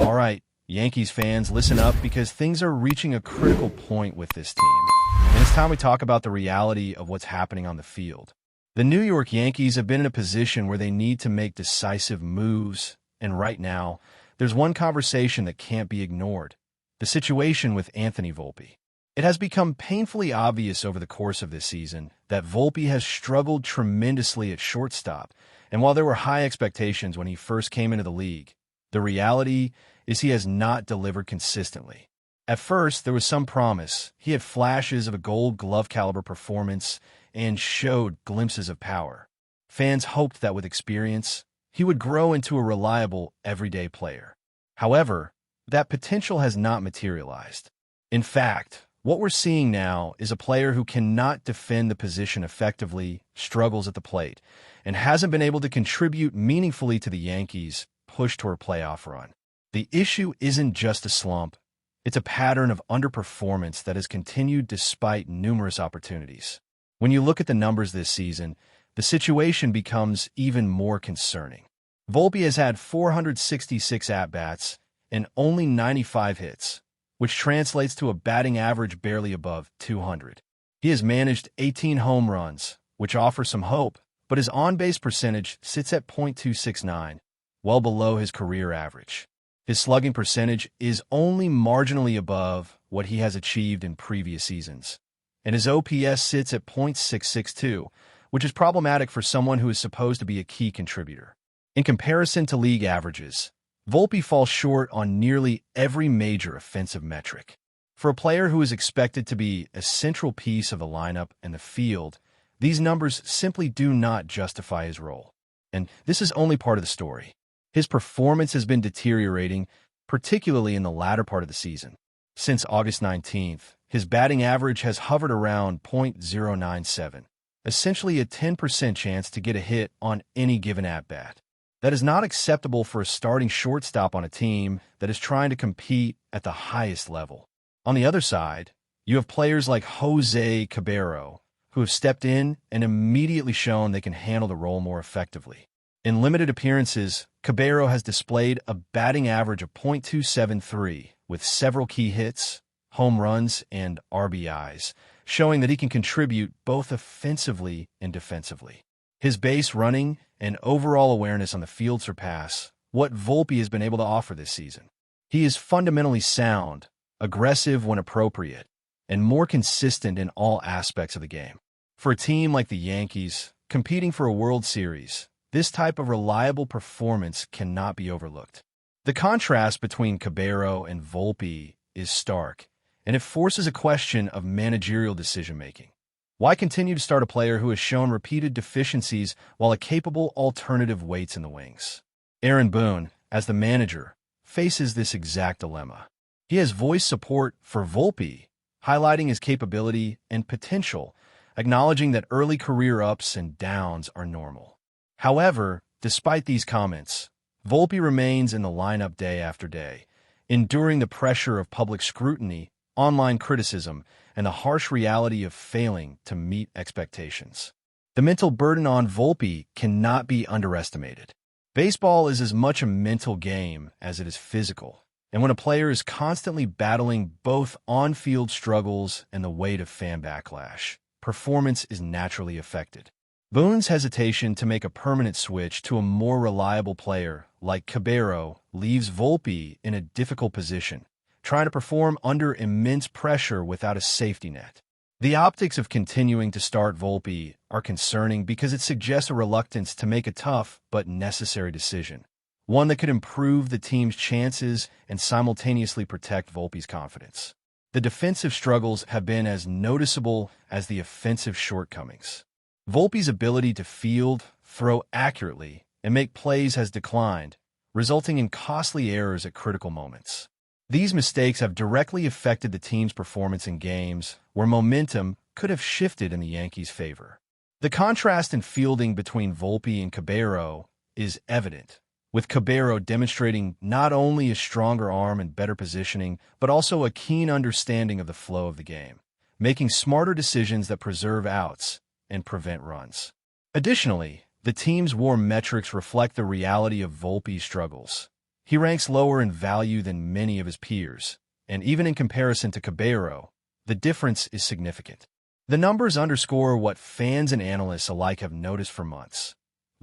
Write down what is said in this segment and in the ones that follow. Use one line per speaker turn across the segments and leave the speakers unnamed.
All right, Yankees fans, listen up because things are reaching a critical point with this team. And it's time we talk about the reality of what's happening on the field. The New York Yankees have been in a position where they need to make decisive moves, and right now, there's one conversation that can't be ignored: the situation with Anthony Volpe. It has become painfully obvious over the course of this season that Volpe has struggled tremendously at shortstop, and while there were high expectations when he first came into the league, the reality is he has not delivered consistently. At first, there was some promise. He had flashes of a Gold Glove caliber performance and showed glimpses of power. Fans hoped that with experience, he would grow into a reliable, everyday player. However, that potential has not materialized. In fact, what we're seeing now is a player who cannot defend the position effectively, struggles at the plate, and hasn't been able to contribute meaningfully to the Yankees' push toward a playoff run. The issue isn't just a slump. It's a pattern of underperformance that has continued despite numerous opportunities. When you look at the numbers this season, the situation becomes even more concerning. Volpe has had 466 at-bats and only 95 hits, which translates to a batting average barely above 200. He has managed 18 home runs, which offers some hope, but his on-base percentage sits at .269, well below his career average. His slugging percentage is only marginally above what he has achieved in previous seasons, and his OPS sits at .662, which is problematic for someone who is supposed to be a key contributor. In comparison to league averages, Volpe falls short on nearly every major offensive metric. For a player who is expected to be a central piece of the lineup and the field, these numbers simply do not justify his role. And this is only part of the story. His performance has been deteriorating, particularly in the latter part of the season. Since August 19th, his batting average has hovered around .097, essentially a 10% chance to get a hit on any given at-bat. That is not acceptable for a starting shortstop on a team that is trying to compete at the highest level. On the other side, you have players like Jose Caballero, who have stepped in and immediately shown they can handle the role more effectively. In limited appearances, Caballero has displayed a batting average of .273 with several key hits, home runs, and RBIs, showing that he can contribute both offensively and defensively. His base running and overall awareness on the field surpass what Volpe has been able to offer this season. He is fundamentally sound, aggressive when appropriate, and more consistent in all aspects of the game. For a team like the Yankees, competing for a World Series, this type of reliable performance cannot be overlooked. The contrast between Caballero and Volpe is stark, and it forces a question of managerial decision-making. Why continue to start a player who has shown repeated deficiencies while a capable alternative waits in the wings? Aaron Boone, as the manager, faces this exact dilemma. He has voiced support for Volpe, highlighting his capability and potential, acknowledging that early career ups and downs are normal. However, despite these comments, Volpe remains in the lineup day after day, enduring the pressure of public scrutiny, online criticism, and the harsh reality of failing to meet expectations. The mental burden on Volpe cannot be underestimated. Baseball is as much a mental game as it is physical, and when a player is constantly battling both on-field struggles and the weight of fan backlash, performance is naturally affected. Boone's hesitation to make a permanent switch to a more reliable player like Caballero leaves Volpe in a difficult position, trying to perform under immense pressure without a safety net. The optics of continuing to start Volpe are concerning because it suggests a reluctance to make a tough but necessary decision, one that could improve the team's chances and simultaneously protect Volpe's confidence. The defensive struggles have been as noticeable as the offensive shortcomings. Volpe's ability to field, throw accurately, and make plays has declined, resulting in costly errors at critical moments. These mistakes have directly affected the team's performance in games where momentum could have shifted in the Yankees' favor. The contrast in fielding between Volpe and Caballero is evident, with Caballero demonstrating not only a stronger arm and better positioning, but also a keen understanding of the flow of the game, making smarter decisions that preserve outs and prevent runs. Additionally, the team's WAR metrics reflect the reality of Volpe's struggles. He ranks lower in value than many of his peers, and even in comparison to Caballero, the difference is significant. The numbers underscore what fans and analysts alike have noticed for months.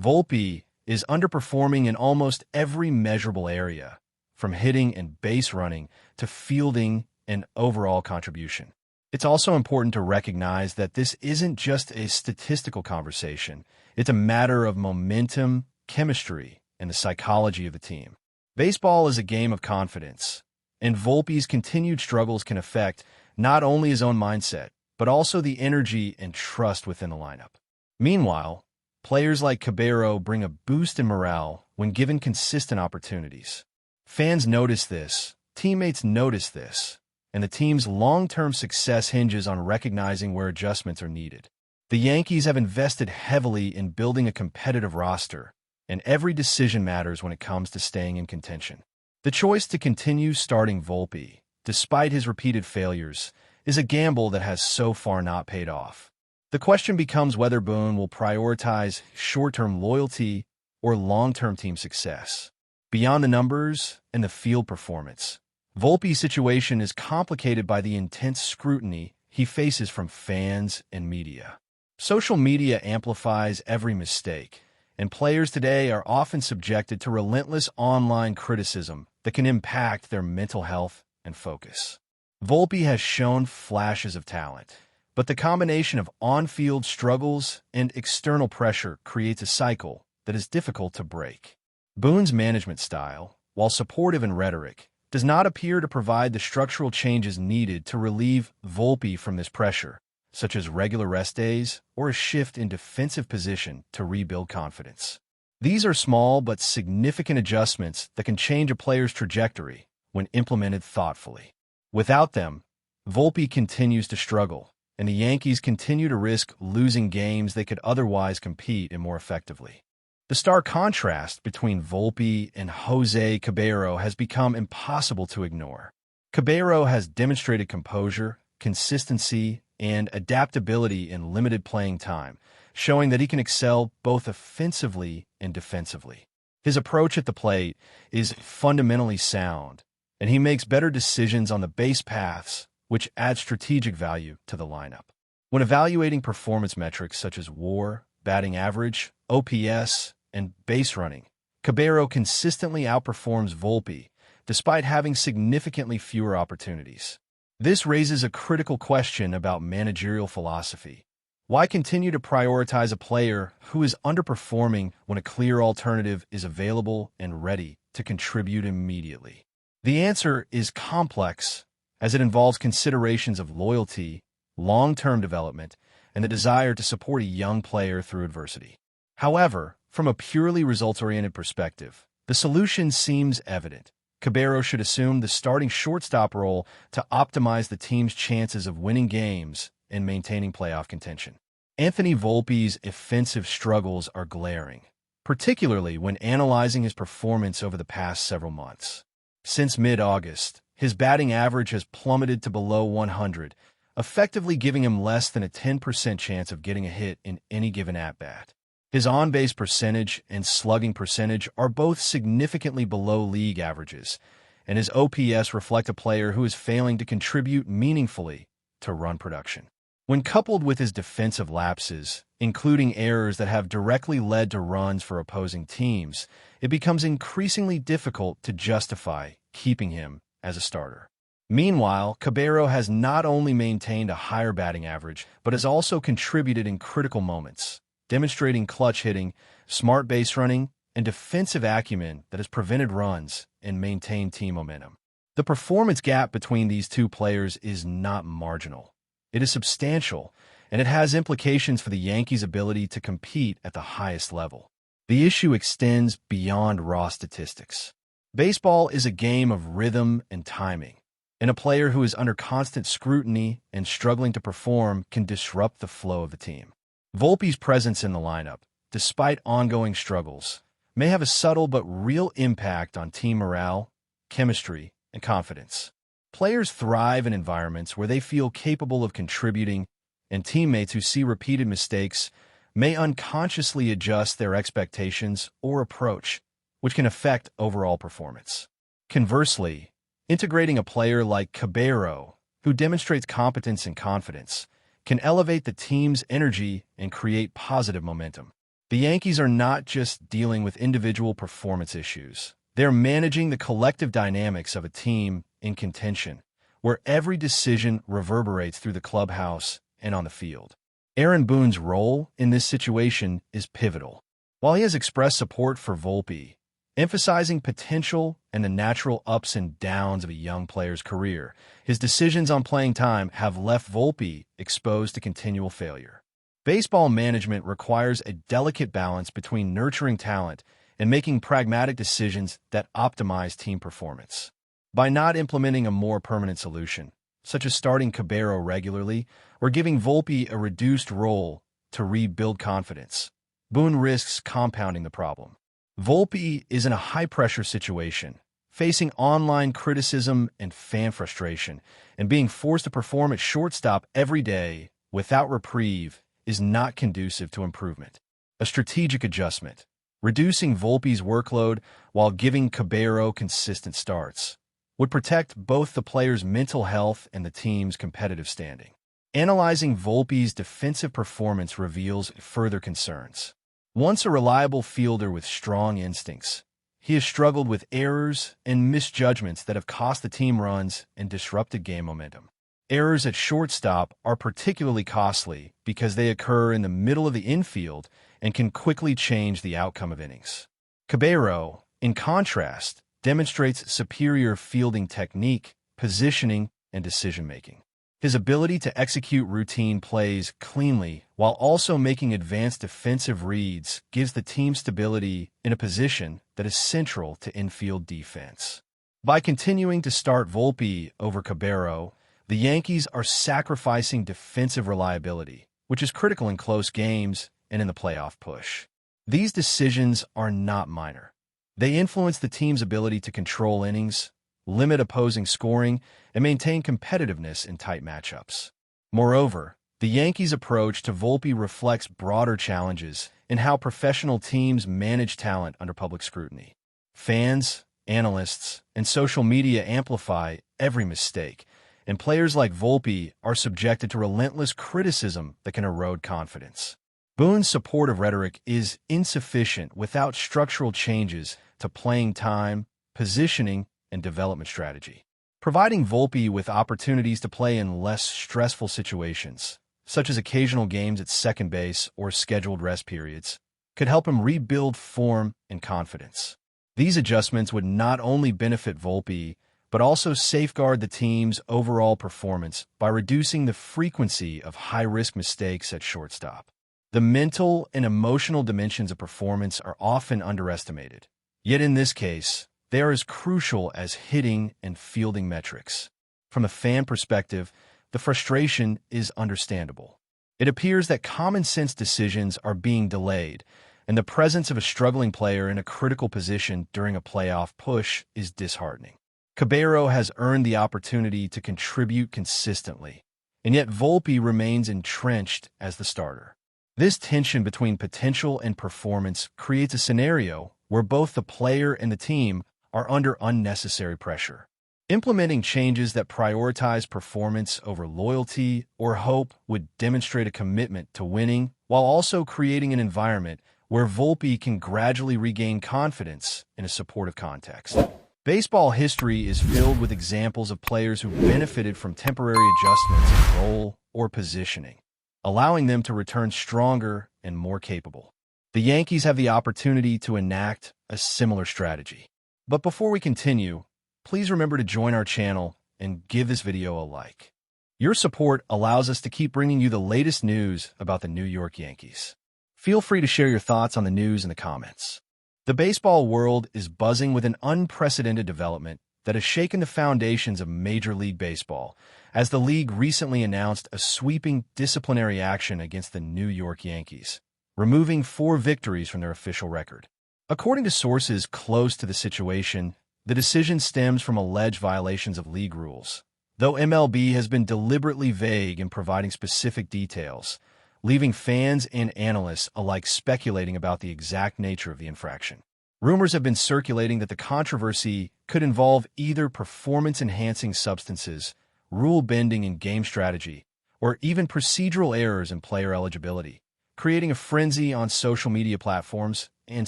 Volpe is underperforming in almost every measurable area, from hitting and base running to fielding and overall contribution. It's also important to recognize that this isn't just a statistical conversation. It's a matter of momentum, chemistry, and the psychology of the team. Baseball is a game of confidence, and Volpe's continued struggles can affect not only his own mindset, but also the energy and trust within the lineup. Meanwhile, players like Caballero bring a boost in morale when given consistent opportunities. Fans notice this, teammates notice this, and the team's long-term success hinges on recognizing where adjustments are needed. The Yankees have invested heavily in building a competitive roster, and every decision matters when it comes to staying in contention. The choice to continue starting Volpe, despite his repeated failures, is a gamble that has so far not paid off. The question becomes whether Boone will prioritize short-term loyalty or long-term team success. Beyond the numbers and the field performance, Volpe's situation is complicated by the intense scrutiny he faces from fans and media. Social media amplifies every mistake, and players today are often subjected to relentless online criticism that can impact their mental health and focus. Volpe has shown flashes of talent, but the combination of on-field struggles and external pressure creates a cycle that is difficult to break. Boone's management style, while supportive in rhetoric, does not appear to provide the structural changes needed to relieve Volpe from this pressure, such as regular rest days or a shift in defensive position to rebuild confidence. These are small but significant adjustments that can change a player's trajectory when implemented thoughtfully. Without them, Volpe continues to struggle, and the Yankees continue to risk losing games they could otherwise compete in more effectively. The stark contrast between Volpe and Jose Caballero has become impossible to ignore. Caballero has demonstrated composure, consistency, and adaptability in limited playing time, showing that he can excel both offensively and defensively. His approach at the plate is fundamentally sound, and he makes better decisions on the base paths, which add strategic value to the lineup. When evaluating performance metrics such as WAR, batting average, OPS, and base running, Caballero consistently outperforms Volpe, despite having significantly fewer opportunities. This raises a critical question about managerial philosophy. Why continue to prioritize a player who is underperforming when a clear alternative is available and ready to contribute immediately? The answer is complex, as it involves considerations of loyalty, long-term development, and the desire to support a young player through adversity. However, from a purely results-oriented perspective, the solution seems evident. Caballero should assume the starting shortstop role to optimize the team's chances of winning games and maintaining playoff contention. Anthony Volpe's offensive struggles are glaring, particularly when analyzing his performance over the past several months. Since mid-August, his batting average has plummeted to below 100, effectively giving him less than a 10% chance of getting a hit in any given at-bat. His on-base percentage and slugging percentage are both significantly below league averages, and his OPS reflect a player who is failing to contribute meaningfully to run production. When coupled with his defensive lapses, including errors that have directly led to runs for opposing teams, it becomes increasingly difficult to justify keeping him as a starter. Meanwhile, Caballero has not only maintained a higher batting average, but has also contributed in critical moments, demonstrating clutch hitting, smart base running, and defensive acumen that has prevented runs and maintained team momentum. The performance gap between these two players is not marginal. It is substantial, and it has implications for the Yankees' ability to compete at the highest level. The issue extends beyond raw statistics. Baseball is a game of rhythm and timing, and a player who is under constant scrutiny and struggling to perform can disrupt the flow of the team. Volpe's presence in the lineup, despite ongoing struggles, may have a subtle but real impact on team morale, chemistry, and confidence. Players thrive in environments where they feel capable of contributing, and teammates who see repeated mistakes may unconsciously adjust their expectations or approach, which can affect overall performance. Conversely, integrating a player like Caballero, who demonstrates competence and confidence, can elevate the team's energy and create positive momentum. The Yankees are not just dealing with individual performance issues. They're managing the collective dynamics of a team in contention, where every decision reverberates through the clubhouse and on the field. Aaron Boone's role in this situation is pivotal. While he has expressed support for Volpe, emphasizing potential and the natural ups and downs of a young player's career, his decisions on playing time have left Volpe exposed to continual failure. Baseball management requires a delicate balance between nurturing talent and making pragmatic decisions that optimize team performance. By not implementing a more permanent solution, such as starting Caballero regularly or giving Volpe a reduced role to rebuild confidence, Boone risks compounding the problem. Volpe is in a high-pressure situation, facing online criticism and fan frustration, and being forced to perform at shortstop every day without reprieve is not conducive to improvement. A strategic adjustment, reducing Volpe's workload while giving Caballero consistent starts, would protect both the player's mental health and the team's competitive standing. Analyzing Volpe's defensive performance reveals further concerns. Once a reliable fielder with strong instincts, he has struggled with errors and misjudgments that have cost the team runs and disrupted game momentum. Errors at shortstop are particularly costly because they occur in the middle of the infield and can quickly change the outcome of innings. Caballero, in contrast, demonstrates superior fielding technique, positioning, and decision-making. His ability to execute routine plays cleanly while also making advanced defensive reads gives the team stability in a position that is central to infield defense. By continuing to start Volpe over Caballero, the Yankees are sacrificing defensive reliability, which is critical in close games and in the playoff push. These decisions are not minor. They influence the team's ability to control innings, limit opposing scoring, and maintain competitiveness in tight matchups. Moreover, the Yankees' approach to Volpe reflects broader challenges in how professional teams manage talent under public scrutiny. Fans, analysts, and social media amplify every mistake, and players like Volpe are subjected to relentless criticism that can erode confidence. Boone's supportive rhetoric is insufficient without structural changes to playing time, positioning, and development strategy. Providing Volpe with opportunities to play in less stressful situations, such as occasional games at second base or scheduled rest periods, could help him rebuild form and confidence. These adjustments would not only benefit Volpe, but also safeguard the team's overall performance by reducing the frequency of high-risk mistakes at shortstop. The mental and emotional dimensions of performance are often underestimated. Yet in this case, they are as crucial as hitting and fielding metrics. From a fan perspective, the frustration is understandable. It appears that common-sense decisions are being delayed, and the presence of a struggling player in a critical position during a playoff push is disheartening. Caballero has earned the opportunity to contribute consistently, and yet Volpe remains entrenched as the starter. This tension between potential and performance creates a scenario where both the player and the team are under unnecessary pressure. Implementing changes that prioritize performance over loyalty or hope would demonstrate a commitment to winning while also creating an environment where Volpe can gradually regain confidence in a supportive context. Baseball history is filled with examples of players who benefited from temporary adjustments in role or positioning, allowing them to return stronger and more capable. The Yankees have the opportunity to enact a similar strategy. But before we continue, please remember to join our channel and give this video a like. Your support allows us to keep bringing you the latest news about the New York Yankees. Feel free to share your thoughts on the news in the comments. The baseball world is buzzing with an unprecedented development that has shaken the foundations of Major League Baseball, as the league recently announced a sweeping disciplinary action against the New York Yankees, removing 4 victories from their official record. According to sources close to the situation, the decision stems from alleged violations of league rules, though MLB has been deliberately vague in providing specific details, leaving fans and analysts alike speculating about the exact nature of the infraction. Rumors have been circulating that the controversy could involve either performance-enhancing substances, rule bending in game strategy, or even procedural errors in player eligibility, creating a frenzy on social media platforms and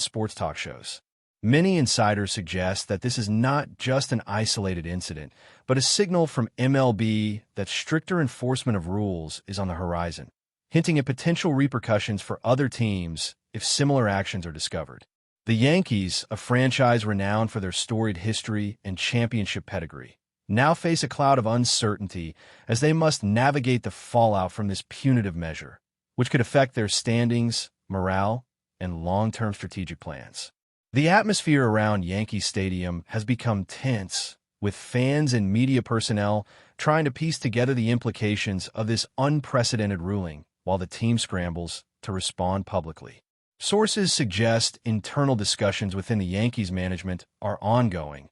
sports talk shows. Many insiders suggest that this is not just an isolated incident, but a signal from MLB that stricter enforcement of rules is on the horizon, hinting at potential repercussions for other teams if similar actions are discovered. The Yankees, a franchise renowned for their storied history and championship pedigree, now face a cloud of uncertainty as they must navigate the fallout from this punitive measure, which could affect their standings, morale, and long-term strategic plans. The atmosphere around Yankee Stadium has become tense, with fans and media personnel trying to piece together the implications of this unprecedented ruling while the team scrambles to respond publicly. Sources suggest internal discussions within the Yankees management are ongoing,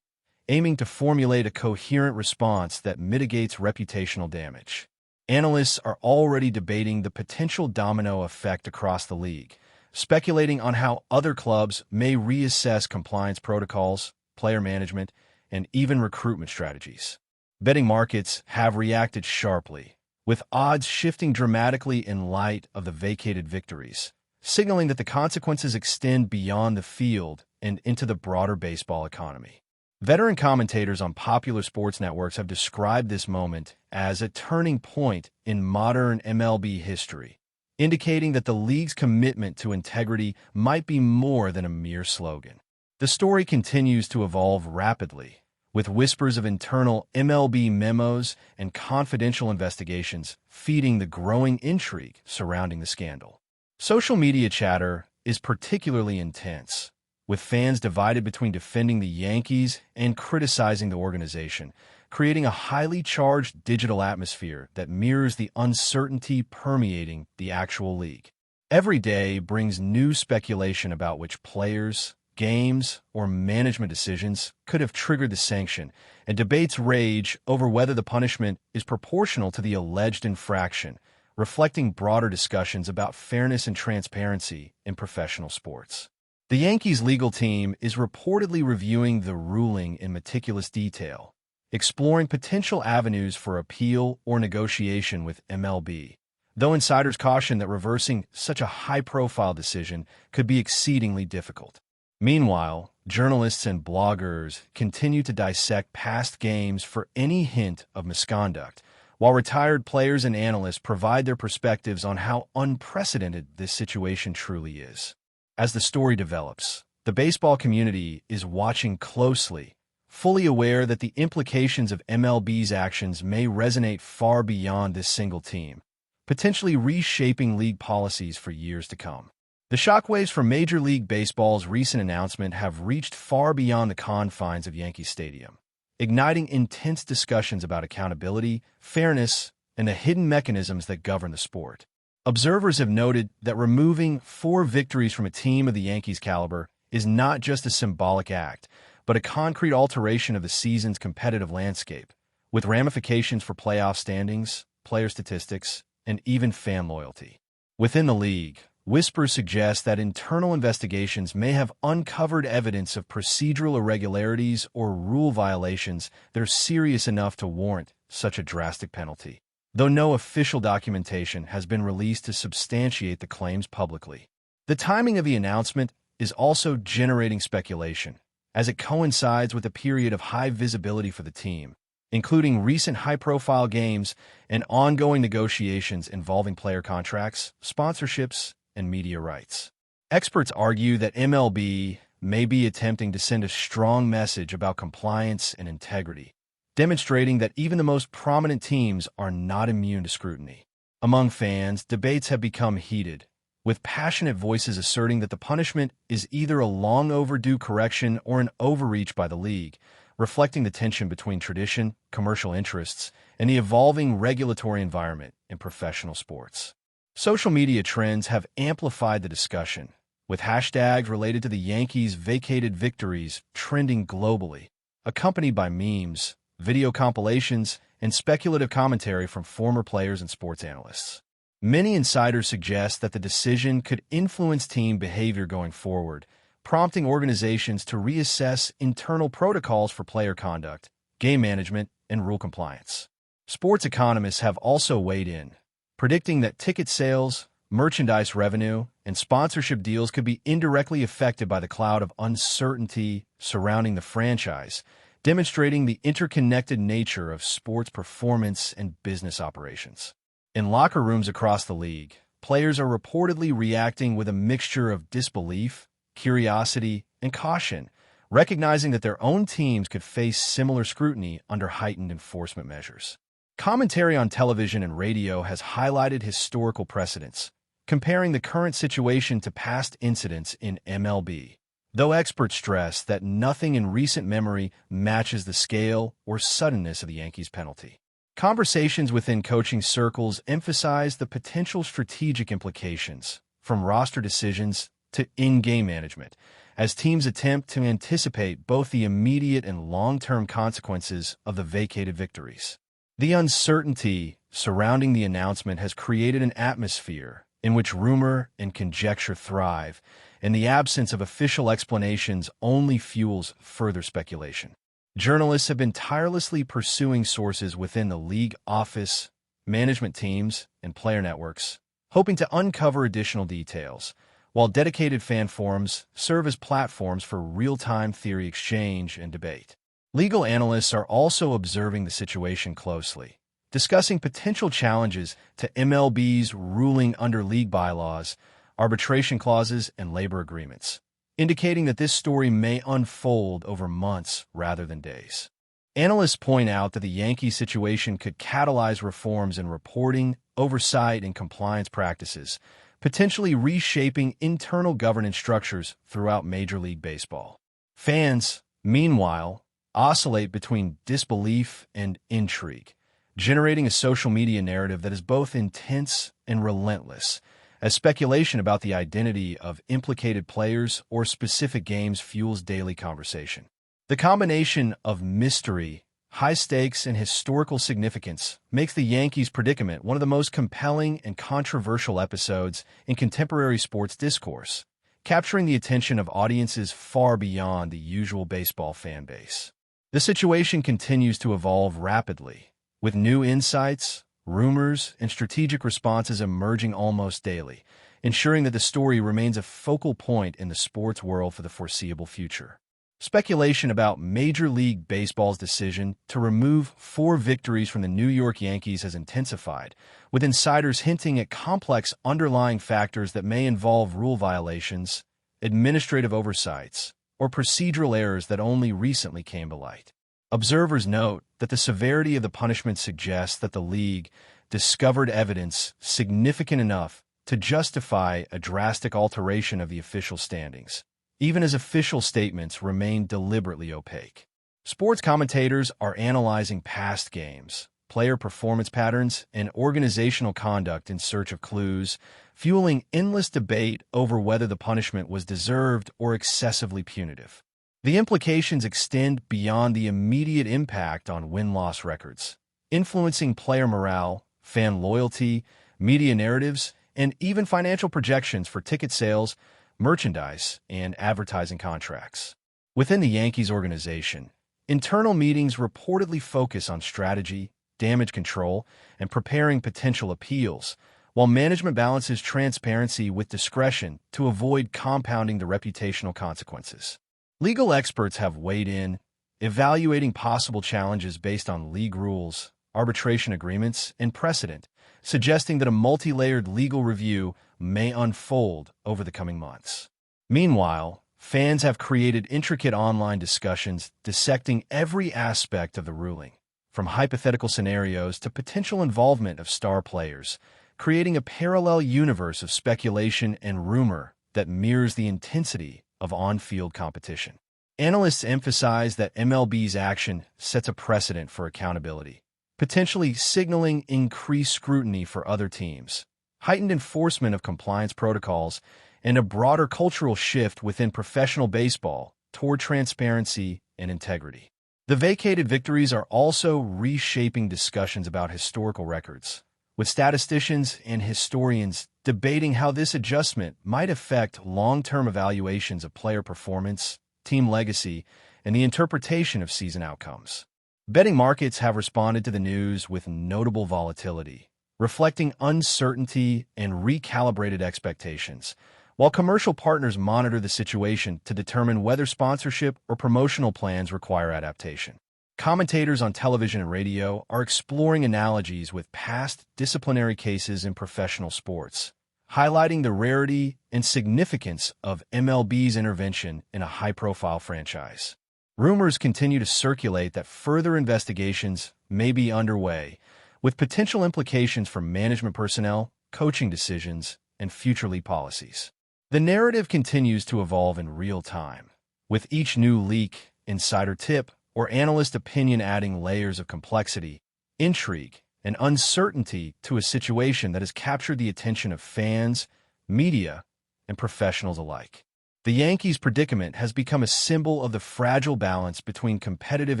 aiming to formulate a coherent response that mitigates reputational damage. Analysts are already debating the potential domino effect across the league, speculating on how other clubs may reassess compliance protocols, player management, and even recruitment strategies. Betting markets have reacted sharply, with odds shifting dramatically in light of the vacated victories, signaling that the consequences extend beyond the field and into the broader baseball economy. Veteran commentators on popular sports networks have described this moment as a turning point in modern MLB history, indicating that the league's commitment to integrity might be more than a mere slogan. The story continues to evolve rapidly, with whispers of internal MLB memos and confidential investigations feeding the growing intrigue surrounding the scandal. Social media chatter is particularly intense, with fans divided between defending the Yankees and criticizing the organization, creating a highly charged digital atmosphere that mirrors the uncertainty permeating the actual league. Every day brings new speculation about which players, games, or management decisions could have triggered the sanction, and debates rage over whether the punishment is proportional to the alleged infraction, reflecting broader discussions about fairness and transparency in professional sports. The Yankees' legal team is reportedly reviewing the ruling in meticulous detail, exploring potential avenues for appeal or negotiation with MLB, though insiders caution that reversing such a high-profile decision could be exceedingly difficult. Meanwhile, journalists and bloggers continue to dissect past games for any hint of misconduct, while retired players and analysts provide their perspectives on how unprecedented this situation truly is. As the story develops, the baseball community is watching closely, fully aware that the implications of MLB's actions may resonate far beyond this single team, potentially reshaping league policies for years to come. The shockwaves from Major League Baseball's recent announcement have reached far beyond the confines of Yankee Stadium, igniting intense discussions about accountability, fairness, and the hidden mechanisms that govern the sport. Observers have noted that removing 4 victories from a team of the Yankees' caliber is not just a symbolic act, but a concrete alteration of the season's competitive landscape, with ramifications for playoff standings, player statistics, and even fan loyalty. Within the league, whispers suggest that internal investigations may have uncovered evidence of procedural irregularities or rule violations that are serious enough to warrant such a drastic penalty, though no official documentation has been released to substantiate the claims publicly. The timing of the announcement is also generating speculation, as it coincides with a period of high visibility for the team, including recent high-profile games and ongoing negotiations involving player contracts, sponsorships, and media rights. Experts argue that MLB may be attempting to send a strong message about compliance and integrity, demonstrating that even the most prominent teams are not immune to scrutiny. Among fans, debates have become heated, with passionate voices asserting that the punishment is either a long overdue correction or an overreach by the league, reflecting the tension between tradition, commercial interests, and the evolving regulatory environment in professional sports. Social media trends have amplified the discussion, with hashtags related to the Yankees' vacated victories trending globally, accompanied by memes, video compilations, and speculative commentary from former players and sports analysts. Many insiders suggest that the decision could influence team behavior going forward, prompting organizations to reassess internal protocols for player conduct, game management, and rule compliance. Sports economists have also weighed in, predicting that ticket sales, merchandise revenue, and sponsorship deals could be indirectly affected by the cloud of uncertainty surrounding the franchise, demonstrating the interconnected nature of sports performance and business operations. In locker rooms across the league, players are reportedly reacting with a mixture of disbelief, curiosity, and caution, recognizing that their own teams could face similar scrutiny under heightened enforcement measures. Commentary on television and radio has highlighted historical precedents, comparing the current situation to past incidents in MLB, though experts stress that nothing in recent memory matches the scale or suddenness of the Yankees' penalty. Conversations within coaching circles emphasize the potential strategic implications, from roster decisions to in-game management, as teams attempt to anticipate both the immediate and long-term consequences of the vacated victories. The uncertainty surrounding the announcement has created an atmosphere in which rumor and conjecture thrive, and the absence of official explanations only fuels further speculation. Journalists have been tirelessly pursuing sources within the league office, management teams, and player networks, hoping to uncover additional details, while dedicated fan forums serve as platforms for real-time theory exchange and debate. Legal analysts are also observing the situation closely, discussing potential challenges to MLB's ruling under league bylaws, arbitration clauses, and labor agreements, indicating that this story may unfold over months rather than days. Analysts point out that the Yankees situation could catalyze reforms in reporting, oversight, and compliance practices, potentially reshaping internal governance structures throughout Major League Baseball. Fans, meanwhile, oscillate between disbelief and intrigue, generating a social media narrative that is both intense and relentless, as speculation about the identity of implicated players or specific games fuels daily conversation. The combination of mystery, high stakes, and historical significance makes the Yankees' predicament one of the most compelling and controversial episodes in contemporary sports discourse, capturing the attention of audiences far beyond the usual baseball fan base. The situation continues to evolve rapidly, with new insights, rumors, and strategic responses emerging almost daily, ensuring that the story remains a focal point in the sports world for the foreseeable future. Speculation about Major League Baseball's decision to remove 4 victories from the New York Yankees has intensified, with insiders hinting at complex underlying factors that may involve rule violations, administrative oversights, or procedural errors that only recently came to light. Observers note that the severity of the punishment suggests that the league discovered evidence significant enough to justify a drastic alteration of the official standings, even as official statements remain deliberately opaque. Sports commentators are analyzing past games, player performance patterns, and organizational conduct in search of clues, fueling endless debate over whether the punishment was deserved or excessively punitive. The implications extend beyond the immediate impact on win-loss records, influencing player morale, fan loyalty, media narratives, and even financial projections for ticket sales, merchandise, and advertising contracts. Within the Yankees organization, internal meetings reportedly focus on strategy, damage control, and preparing potential appeals, while management balances transparency with discretion to avoid compounding the reputational consequences. Legal experts have weighed in, evaluating possible challenges based on league rules, arbitration agreements, and precedent, suggesting that a multi-layered legal review may unfold over the coming months. Meanwhile, fans have created intricate online discussions dissecting every aspect of the ruling, from hypothetical scenarios to potential involvement of star players, creating a parallel universe of speculation and rumor that mirrors the intensity of on-field competition. Analysts emphasize that MLB's action sets a precedent for accountability, potentially signaling increased scrutiny for other teams, heightened enforcement of compliance protocols, and a broader cultural shift within professional baseball toward transparency and integrity. The vacated victories are also reshaping discussions about historical records, with statisticians and historians debating how this adjustment might affect long-term evaluations of player performance, team legacy, and the interpretation of season outcomes. Betting markets have responded to the news with notable volatility, reflecting uncertainty and recalibrated expectations, while commercial partners monitor the situation to determine whether sponsorship or promotional plans require adaptation. Commentators on television and radio are exploring analogies with past disciplinary cases in professional sports, highlighting the rarity and significance of MLB's intervention in a high-profile franchise. Rumors continue to circulate that further investigations may be underway, with potential implications for management personnel, coaching decisions, and future league policies. The narrative continues to evolve in real time, with each new leak, insider tip, or analyst opinion adding layers of complexity, intrigue, and uncertainty to a situation that has captured the attention of fans, media, and professionals alike. The Yankees' predicament has become a symbol of the fragile balance between competitive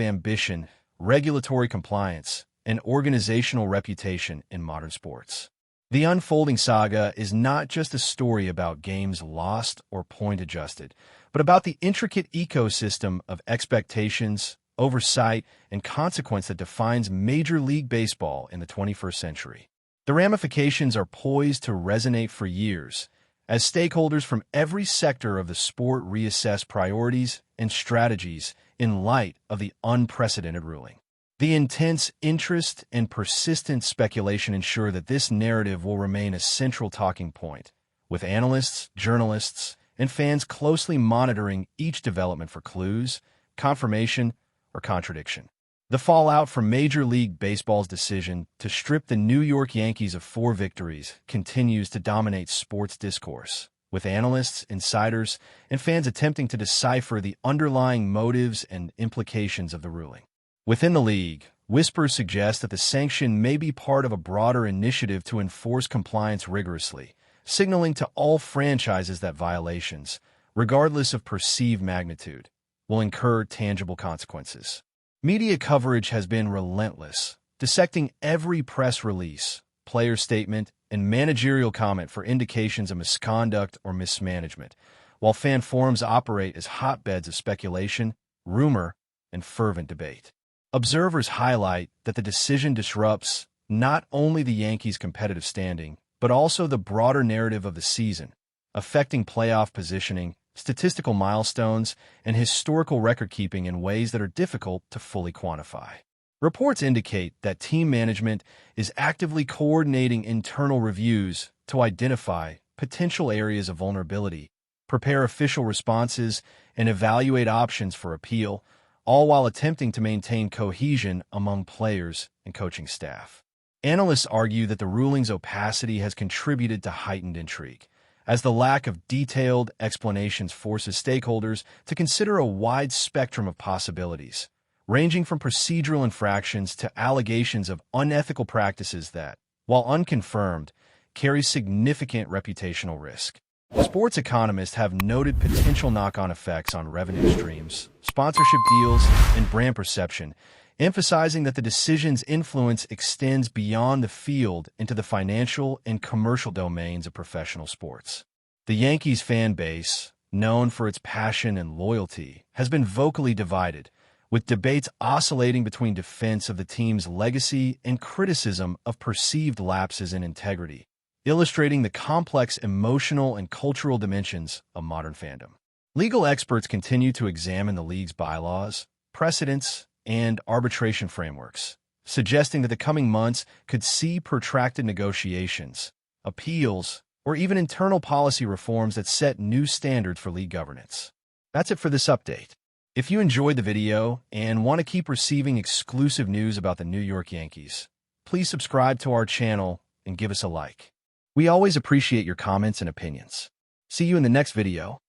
ambition, regulatory compliance, and organizational reputation in modern sports. The unfolding saga is not just a story about games lost or point adjusted, but about the intricate ecosystem of expectations, oversight, and consequence that defines Major League Baseball in the 21st century. The ramifications are poised to resonate for years, as stakeholders from every sector of the sport reassess priorities and strategies in light of the unprecedented ruling. The intense interest and persistent speculation ensure that this narrative will remain a central talking point, with analysts, journalists, and fans closely monitoring each development for clues, confirmation, or contradiction. The fallout from Major League Baseball's decision to strip the New York Yankees of 4 victories continues to dominate sports discourse, with analysts, insiders, and fans attempting to decipher the underlying motives and implications of the ruling. Within the league, whispers suggest that the sanction may be part of a broader initiative to enforce compliance rigorously, signaling to all franchises that violations, regardless of perceived magnitude, will incur tangible consequences. Media coverage has been relentless, dissecting every press release, player statement, and managerial comment for indications of misconduct or mismanagement, while fan forums operate as hotbeds of speculation, rumor, and fervent debate. Observers highlight that the decision disrupts not only the Yankees' competitive standing, but also the broader narrative of the season, affecting playoff positioning, statistical milestones, and historical record-keeping in ways that are difficult to fully quantify. Reports indicate that team management is actively coordinating internal reviews to identify potential areas of vulnerability, prepare official responses, and evaluate options for appeal, all while attempting to maintain cohesion among players and coaching staff. Analysts argue that the ruling's opacity has contributed to heightened intrigue, as the lack of detailed explanations forces stakeholders to consider a wide spectrum of possibilities, ranging from procedural infractions to allegations of unethical practices that, while unconfirmed, carry significant reputational risk. Sports economists have noted potential knock-on effects on revenue streams, sponsorship deals, and brand perception, emphasizing that the decision's influence extends beyond the field into the financial and commercial domains of professional sports. The Yankees fan base, known for its passion and loyalty, has been vocally divided, with debates oscillating between defense of the team's legacy and criticism of perceived lapses in integrity, illustrating the complex emotional and cultural dimensions of modern fandom. Legal experts continue to examine the league's bylaws, precedents, and arbitration frameworks, suggesting that the coming months could see protracted negotiations, appeals, or even internal policy reforms that set new standards for league governance. That's it for this update. If you enjoyed the video and want to keep receiving exclusive news about the New York Yankees, please subscribe to our channel and give us a like. We always appreciate your comments and opinions. See you in the next video.